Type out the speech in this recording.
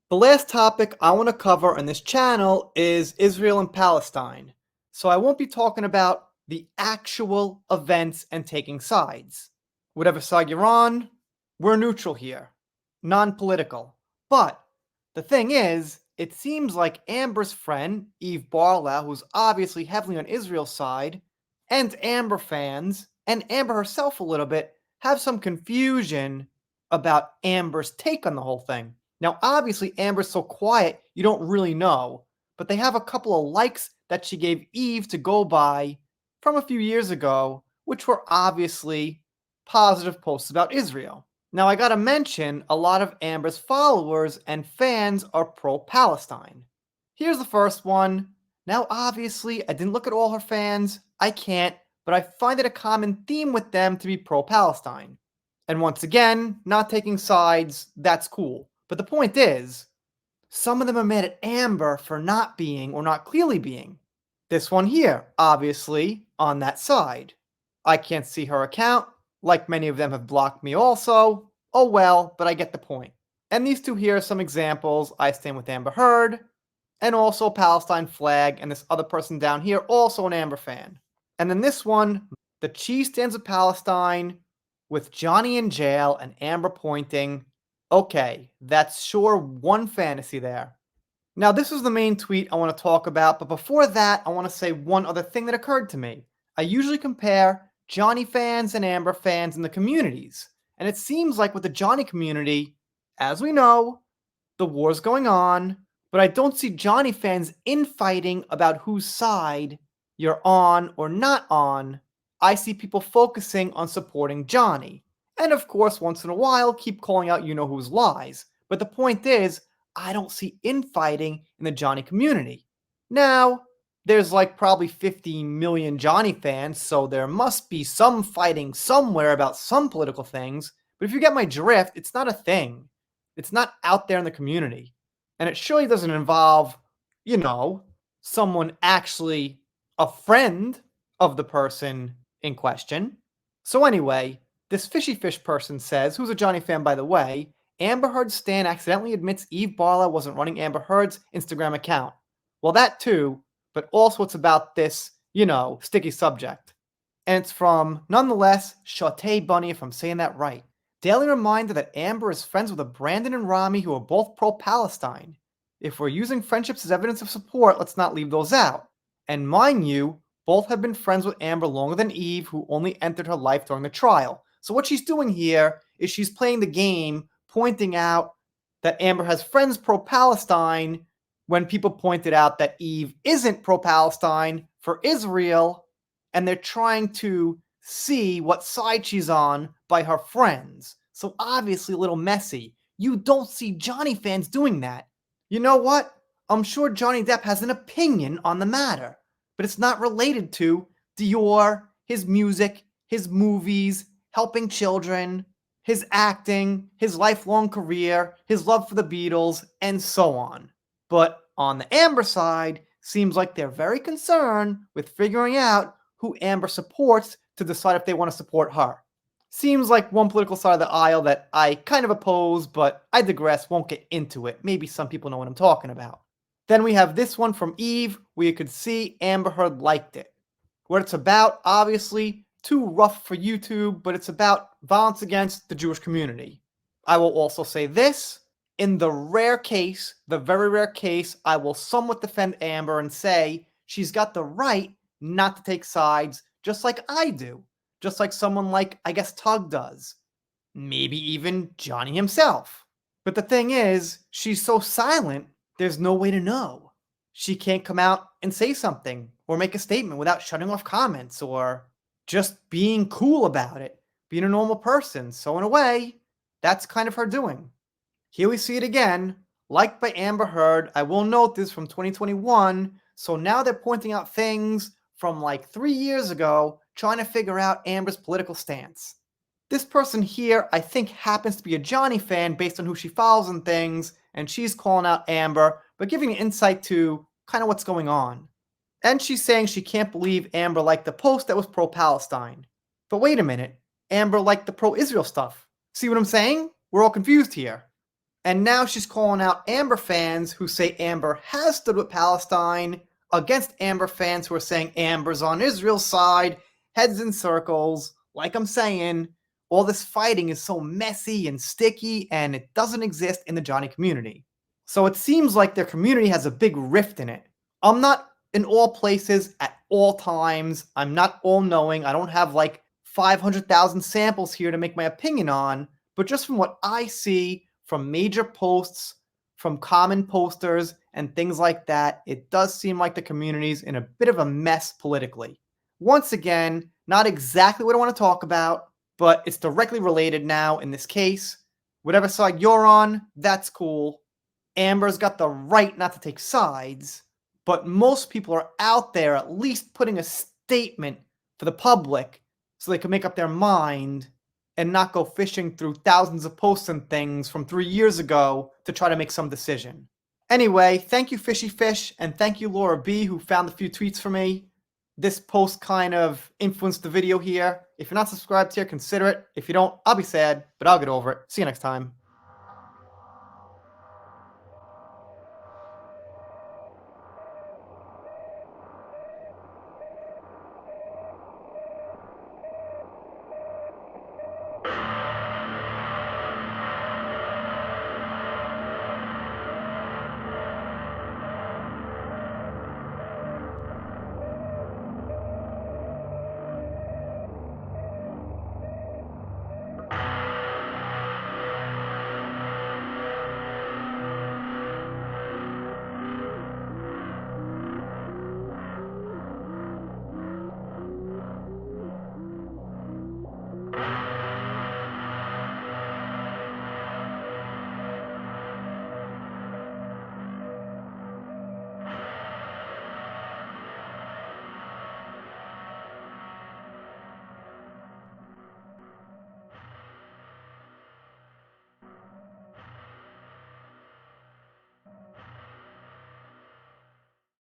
The last topic I want to cover on this channel is Israel and Palestine. So I won't be talking about the actual events and taking sides. Whatever side you're on, we're neutral here, non-political. But the thing is, it seems like Amber's friend, Eve Barlow, who's obviously heavily on Israel's side, and Amber fans, and Amber herself a little bit, have some confusion about Amber's take on the whole thing. Now, obviously, Amber's so quiet, you don't really know, but they have a couple of likes that she gave Eve to go by from a few years ago, which were obviously positive posts about Israel. Now, I gotta mention, a lot of Amber's followers and fans are pro-Palestine. Here's the first one. Now, obviously, I didn't look at all her fans, I can't, but I find it a common theme with them to be pro-Palestine. And once again, not taking sides, that's cool. But the point is, some of them are mad at Amber for not being, or not clearly being. This one here, obviously, on that side. I can't see her account, like many of them have blocked me also. Oh well, but I get the point. And these two here are some examples. I stand with Amber Heard, and also Palestine flag, and this other person down here, also an Amber fan. And then this one, the Cheese stands with Palestine, with Johnny in jail and Amber pointing. Okay, that's sure one fantasy there. Now, this is the main tweet I want to talk about, but before that, I want to say one other thing that occurred to me. I usually compare Johnny fans and Amber fans in the communities, and it seems like with the Johnny community, as we know, the war's going on, but I don't see Johnny fans infighting about whose side you're on or not on. I see people focusing on supporting Johnny. And of course, once in a while, keep calling out you-know-whose lies. But the point is, I don't see infighting in the Johnny community. Now, there's like probably 50 million Johnny fans, so there must be some fighting somewhere about some political things. But if you get my drift, it's not a thing. It's not out there in the community. And it surely doesn't involve, someone actually a friend of the person in question. So anyway, this Fishy Fish person says, who's a Johnny fan by the way, Amber Heard's stan accidentally admits Eve Barlow wasn't running Amber Heard's Instagram account. Well, that too, but also it's about this, sticky subject. And it's from, nonetheless, Shawty Bunny, if I'm saying that right. Daily reminder that Amber is friends with a Brandon and Rami who are both pro-Palestine. If we're using friendships as evidence of support, let's not leave those out. And mind you, both have been friends with Amber longer than Eve, who only entered her life during the trial. So what she's doing here is she's playing the game, pointing out that Amber has friends pro-Palestine when people pointed out that Eve isn't pro-Palestine for Israel, and they're trying to see what side she's on by her friends. So obviously a little messy. You don't see Johnny fans doing that. You know what? I'm sure Johnny Depp has an opinion on the matter, but it's not related to Dior, his music, his movies, helping children, his acting, his lifelong career, his love for the Beatles, and so on. But on the Amber side, seems like they're very concerned with figuring out who Amber supports to decide if they want to support her. Seems like one political side of the aisle that I kind of oppose, but I digress, won't get into it. Maybe some people know what I'm talking about. Then we have this one from Eve, where you could see Amber Heard liked it. What it's about, obviously, too rough for YouTube, but it's about violence against the Jewish community. I will also say this, in the rare case, the very rare case, I will somewhat defend Amber and say she's got the right not to take sides, just like I do. Just like someone like, I guess, Tug does. Maybe even Johnny himself. But the thing is, she's so silent, there's no way to know. She can't come out and say something, or make a statement without shutting off comments, or just being cool about it, being a normal person. So in a way, that's kind of her doing. Here we see it again, liked by Amber Heard. I will note this from 2021, so now they're pointing out things from like 3 years ago, trying to figure out Amber's political stance. This person here, I think, happens to be a Johnny fan based on who she follows and things, and she's calling out Amber, but giving an insight to kind of what's going on. And she's saying she can't believe Amber liked the post that was pro-Palestine. But wait a minute, Amber liked the pro-Israel stuff. See what I'm saying? We're all confused here. And now she's calling out Amber fans who say Amber has stood with Palestine against Amber fans who are saying Amber's on Israel's side, heads in circles. Like I'm saying, all this fighting is so messy and sticky, and it doesn't exist in the Johnny community. So it seems like their community has a big rift in it. I'm not in all places at all times. I'm not all-knowing. I don't have like 500,000 samples here to make my opinion on, but just from what I see from major posts, from common posters, and things like that, it does seem like the community's in a bit of a mess politically. Once again, not exactly what I want to talk about, but it's directly related now in this case. Whatever side you're on, that's cool. Amber's got the right not to take sides, but most people are out there at least putting a statement for the public so they can make up their mind and not go fishing through thousands of posts and things from 3 years ago to try to make some decision. Anyway, thank you Fishy Fish, and thank you Laura B, who found a few tweets for me. This post kind of influenced the video here. If you're not subscribed here, consider it. If you don't, I'll be sad, but I'll get over it. See you next time.